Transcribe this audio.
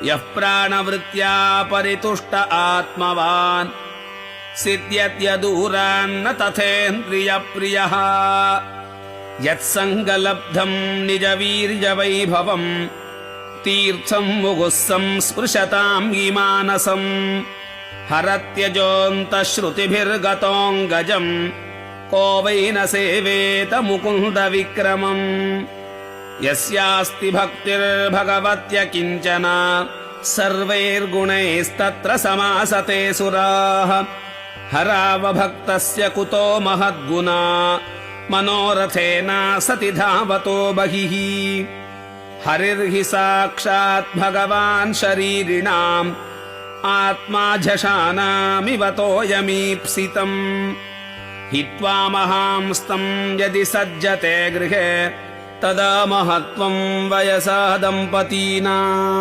यः प्राणवृत्त्या परितुष्ट आत्मवान् सिद्ध्यत्यदूरान्न तथेन्द्रियप्रियः यत्सङ्गलब्धम् निजवीर्यवैभवम् तीर्थम् मुहुःसम् स्पृशताम् मानसम् हरत्यजोऽन्तश्रुतिभिर्गतोऽङ्गजम् को वै न सेवेत मुकुन्दविक्रमम् यस्यास्ति भक्तिर्भगवत्य किञ्चन सर्वैर्गुणैस्तत्र समासते सुराः हरावभक्तस्य कुतो महद्गुणा मनोरथेन सति धावतो बहिः हरिर्हि साक्षात् भगवान् शरीरिणाम् आत्मा झषानामिव तोयमीप्सितम् हित्वा महांस्तम् यदि सज्जते गृहे तदा महत्त्वम् वयसा दम्पतीनाम्।